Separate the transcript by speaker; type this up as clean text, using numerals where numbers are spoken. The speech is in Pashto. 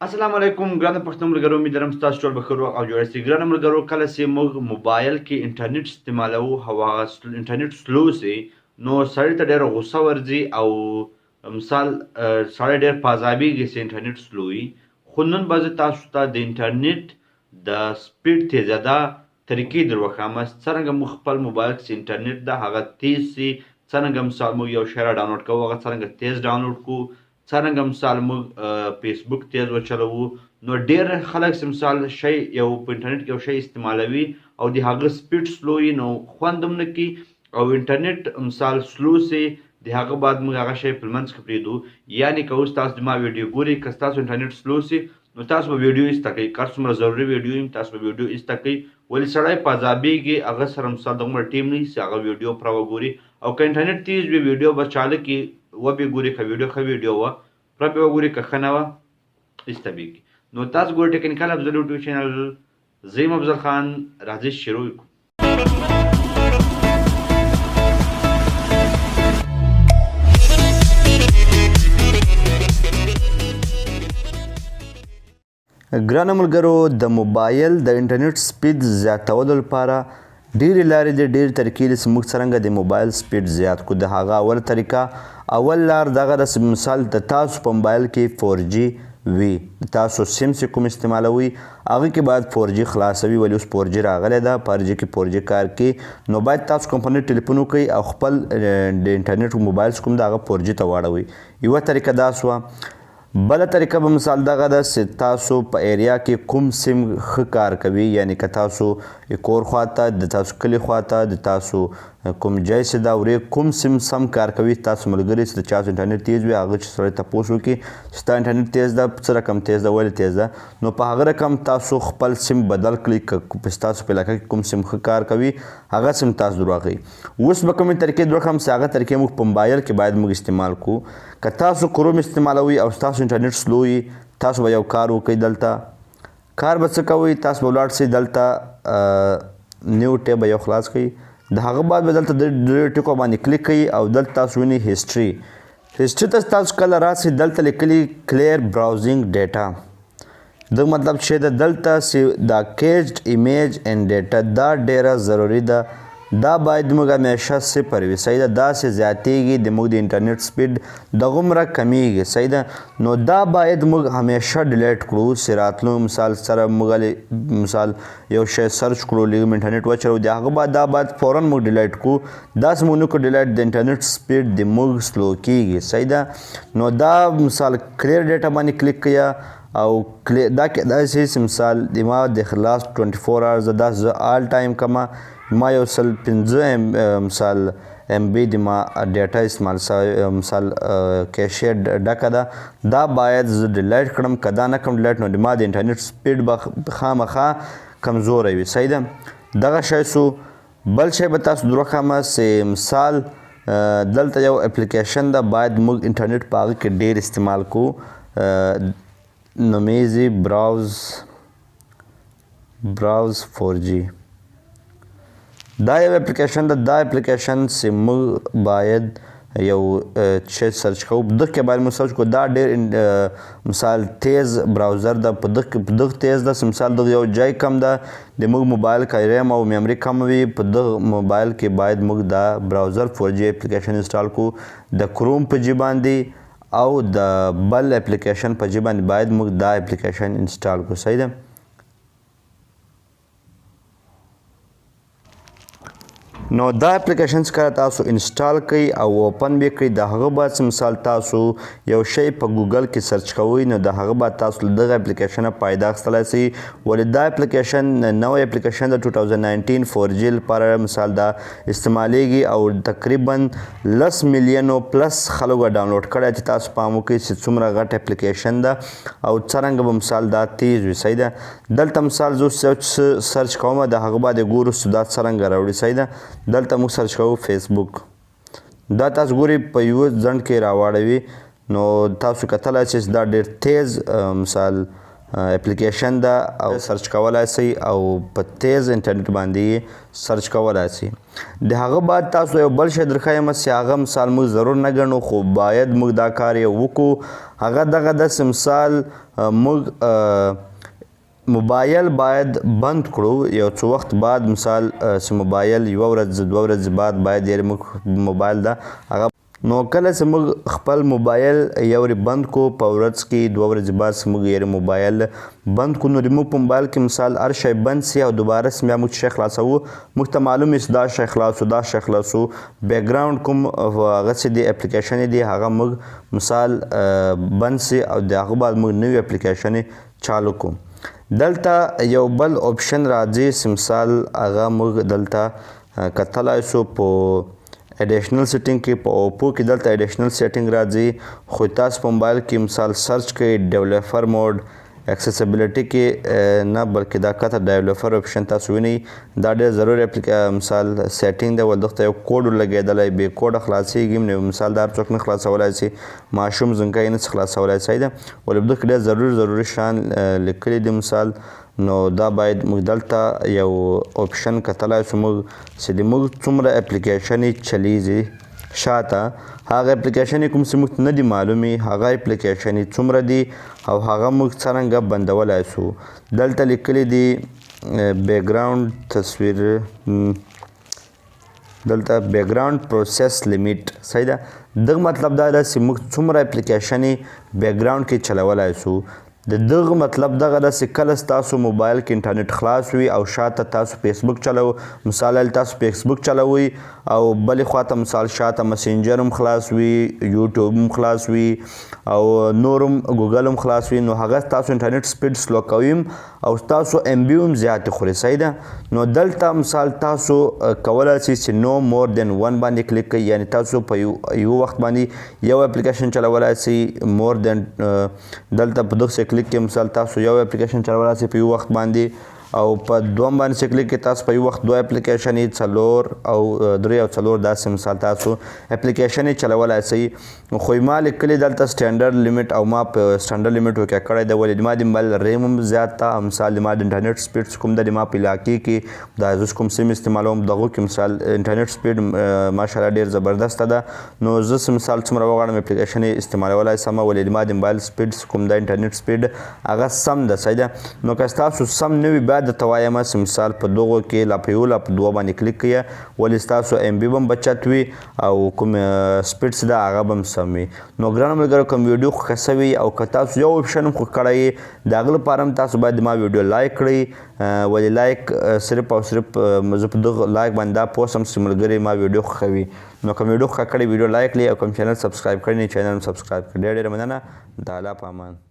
Speaker 1: السلام علیکم ګرانو پښتنو ملګرو، امید لرم ستاسو ټول به ښه روغ او جوړ یاستئ. ګرانو ملګرو، کله چې موږ موبایل کې انټرنیټ استعمالوو او هغه انټرنیټ سلو سي، نو سړي ته ډېره غوسه ورځي او مثال سړی ډېر پازابیږي چې انټرنیټ سلو وي. خو نن به زه تاسو ته د انټرنیټ د سپیډ تیزېدا طریقې در وښیم، څرنګه موږ خپل موبایل کې چې انټرنیټ ده هغه تیز سي، څرنګه مثال موږ یو شی را ډاونلوډ کوو هغه څرنګه تیز ډاونلوډ کړو، څرنګه مثال موږ فیسبوک تیز وچلوو. نو ډېر خلک چې مثال شی یو په انټرنیټ کې یو شی استعمالوي او د هغه سپیډ سلو وي، نو خوند هم نه کوي او انټرنیټ مثال سلو سي، د هغه بعد موږ هغه شی په منځ کې پرېږدو. یعنې که اوس تاسو زما ویډیو ګورئ، که ستاسو انټرنیټ سلو سي نو تاسو به ویډیو ایسته کوئ، که هر څومره ضروري ویډیو وي تاسو به ویډیو ایسته کوئ. ولې سړی په عذابېږي، هغه سره مثال دومره ټیم نه وي چې هغه ویډیو پوره وګوري. او که انټرنیټ تیز وي ویډیو به چاله کړي وبې ګوري، که ویډیو ښه ویډیو وه پوره پرې وګوري، که ښه نه وه ایسته بېږي. نو تاسو ګورئ ټیکنیکل افضل یوټیوب چینل، زه یم افضل خان. راځئ شروع کړو. ګرانو ملګرو، د موبایل د انټرنیټ سپیډ زیاتولو لپاره ډېرې لارې دي، ډېرې طریقې دي چې موږ څرنګه د موبایل سپیډ زیات کړو. د هغه اوله طریقه، اول لار دغه ده چې مثال د تاسو په موبایل کې 4G وي، تاسو سیم چې کوم استعمالوي هغه کې باید 4G خلاصوي. ولې اوس 4G راغلی ده، 4G کې 4G کار کوي، نو باید تاسو کمپنۍ ټلیفون وکړئ او خپل د انټرنیټ موبایل کوم ده هغه 4G ته واړوئ. یوه طریقه دا سوه. بله طریقه به مثال دغه ده چې تاسو په ایریا کې کوم سیم ښه کار کوي، یعنی که تاسو کور خواته، د تاسو کلي خواته، د تاسو کوم ځای چې دا ورې کوم سیم سم کار کوي، تاسو ملګري چې د چاسو انټرنیټ تیز وي هغه چې سړی تپوس وکړي چې ستا انټرنیټ تیز ده، څه رقم تیز ده، ولې تیز ده، نو په هغه رقم تاسو خپل سیم بدل کړئ. که ستاسو په علاقه کې کوم سیم ښه کار کوي هغه سیم تاسو در واخلئ. اوس به کومې طریقې در وښیم چې هغه طریقې موږ په موبایل کې باید موږ استعمال کړو. که تاسو کروم استعمالوي او ستاسو انټرنیټ سلو وي، تاسو به یو کار وکړئ. دلته کار به څه کوئ، تاسو به ولاړ شئ، دلته نیو ټیب به یو خلاص کړئ. د هغه بعد به دلته د درې ټکو باندې کلیک کړئ او دلته تاسو وینئ هسټري. هسټري ته تاسو کله راسئ، دلته لیکلي کلیر براوزینګ ډیټا. د مطلب چې د دلته چې دا کیچډ ایمیج اینډ ډیټا دا ډیره ضروري ده، دا باید موږ همیشه صفر وي. صحیح ده، داسې زیاتیږي د موږ د انټرنیټ سپیډ دغومره کمیږي. صحیح ده، نو دا باید موږ همیشه ډیلیټ کړو چې راتلو مثال سره موږ مثال یو شی سرچ کړو، لږ انټرنیټ وچلو، د هغه بعد دا باید فوراً موږ ډیلیټ کړو. داسې موږ نه کړو ډیلیټ، د انټرنیټ سپیډ د موږ سلو کیږي. صحیح ده، نو دا مثال کلیر ډیټا باندې کلیک کړئ او دا کیدای شي چې مثال د ما د لاست 24 hours دا زه آل ټایم کما ما یو سل 15 مثال MB د ما ډیټا استعمال شوی، مثال کیشې ډکه ده، دا باید زه ډیلیټ کړم. که دا نه کړم ډیلیټ، نو د ما د انټرنیټ سپیډ به خامخا کمزوری وي. صحیح ده، دغه شی سو. بل شی به تاسو در وښیم چې مثال دلته یو اپلیکیشن ده، باید موږ انټرنیټ په هغه کې ډېر استعمال کړو، نومیږي براوز 4G. دا یو اپلیکیشن ده، دا اپلیکیشن چې موږ باید یو شی سرچ کوو، په دغه کې باید موږ سرچ کړو. دا ډېر مثال تیز براوزر ده، په دغه تیز ده چې مثال دغه یو ځای کم ده، د موږ موبایل که ریم او میمري کم وي، په دغه موبایل کې باید موږ دا براوزر 4G اپلیکیشن انسټال کړو. د کروم په جې باندې او د بل اپلیکیشن په جې باندې باید موږ دا اپلیکیشن انسټال کړو. صحیح ده، نو دا اپلیکیشن چې کله تاسو انسټال کړئ او اوپن به کړئ، د هغه بعد چې مثال تاسو یو شی په ګوګل کې سرچ کوئ، نو د هغه بعد تاسو دغه اپلیکیشن فایده اخیستلی شئ. ولې دا اپلیکیشن نوی اپلیکیشن د 2019 4G لپاره مثال دا استعمالیږي او تقریبا 10 میلیونو پلس خلکو ډاونلوډ کړی. چې تاسو پام وکړئ چې څومره غټ اپلیکیشن ده او څرنګه به مثال دا تیز وي. صحیح ده، دلته مثال زه سرچ کوم، د هغه بعد ګورو چې دا څرنګه راوړي. صحیح ده، دلته موږ سرچ کوو فیسبوک، دا تاسو ګورئ په یوه ځنډ کې راواړوي. نو تاسو کتلی چې دا ډېر تیز مثال اپلیکیشن ده او سرچ کولای سئ او په تیز انټرنیټ باندې سرچ کولای سئ. د هغه بعد تاسو یو بل شی درښیم چې هغه مثال موږ ضرور نه ګڼو خو باید موږ دا کار یې وکړو. هغه دغه داسې مثال موږ موبایل باید بند کړو یو څه وخت بعد مثال چې موبایل یوه ورځ دوه ورځې بعد باید یعنې موږ موبایل ده هغه نو کله چې موږ خپل موبایل یو وری بند کو په ورځ کې دوه ورځې بعد چې موږ یې موبایل بند کو نو د موږ په موبایل کې مثال هر شی بند سي او دوباره چې بیا موږ شی خلاصوو موږ ته معلوم وي چې دا شی خلاصو دا شی خلاصو بیکګراونډ کوم هغه چې دی اپلیکیشن دی هغه موږ مثال بند سي او د هغه بعد موږ نوی اپلیکیشن چالو کوو. دلته یو بل اپشن راځي چې مثال هغه موږ دلته کتلای سو په ایډیشنل سیټینګ کې په اوپو کې دلته ایډیشنل سیټینګ راځي خو تاسو په موبایل کې مثال سرچ کوئ ډیولپر موډ اکسیسیبلیټي کې نه بلکې دا کته ډیولپر اپشن تاسو وینئ دا ډېر ضروري مثال سیټینګ دی ولدغه یو کوډ ولګېدلی بې کوډه خلاصېږي نو مثال دا هر څوک نه خلاصولی سي ماشوم زنګی نه سي خلاصولی صحیح ده ولې په دغه کې ډېر ضروري شیان لیکلي دي مثال نو دا باید موږ دلته یو اپشن کتلای سو موږ چې د موږ څومره اپلیکیشنې چلیږي شاته هغه اپلیکیشنې کوم چې موږ ته نه دي معلومې هغه اپلیکیشنې څومره دي او هغه موږ څرنګه بندولی سو. دلته لیکلي دي بیکګراونډ تصویر دلته بیکګراونډ پروسس لیمیټ صحیح ده دغه مطلب دا ده چې موږ څومره اپلیکیشنې بیکګراونډ کې چلولی سو. د دغه مطلب دغه ده چې کله ستاسو موبایل کې انټرنیټ خلاص وي او شاته تاسو فیسبوک چلو مثال تاسو فیسبوک چلوئ او بلې خواته مثال شاته مسنجر هم خلاص وي یوټیوب هم خلاص وي او نور هم ګوګل هم خلاص وي نو هغه ستاسو انټرنیټ سپیډ سلو کوي او ستاسو ام بي هم زیاتې خوري صحیح ده. نو دلته مثال تاسو کولی سئ چې نو مور دین ون باندې کلیک کوئ یعنې تاسو په یو وخت باندې یو اپلیکیشن چلولی سئ مور دین دلته په دغسې کلیک کې مثال تاسو یو اپلیکیشن چلولی سئ په یو وخت باندې او په دوم باندې چې کلیک کې تاسو په یو وخت دوه اپلیکیشنې څلور او درې او څلور داسې مثال تاسو اپلیکیشنې چلولی سئ. خو ما لیکلي دلته سټنډرډ لیمټ او ما په سټنډرډ لیمټ وکې کړی دی ولې ما د موبایل ریم هم زیات ته مثال د ما د انټرنیټ سپیډ کوم د ما په علاقې کې دا زه کوم سیم استعمالوم دغو کې مثال انټرنیټ سپیډ ماشاءالله ډېر زبردسته ده نو زه مثال څومره وغواړم اپلیکیشنې استعمالولی سم ولې ما د موبایل سپیډ کوم د انټرنیټ سپیډ هغه سم ده صحیح ده. نو که ستاسو سم نه وي باید درته وایم چې مثال په دغو کې لا په یو لا په دوه باندې کلیک کړئ ولې ستاسو ام بي به هم بچت وي او کوم سپیډ چې ده هغه به هم سم وي. نو ګرانو ملګرو کوم ویډیو خوښه سوي او که تاسو یو اپشن هم خوښ کړی د هغه لپاره هم تاسو باید ما ویډیو لایک کړئ ولې لایک صرف او صرف زه په دغه لایک باندې دا پوسټ هم چې ملګري ما ویډیو خوښوي نو کوم ویډیو خوښه کړې ویډیو لایک کړئ او کوم چینل سبسکرایب کړی نه چینل هم سبسکرایب کړئ. ډېره ډېره مننه د الله په امان.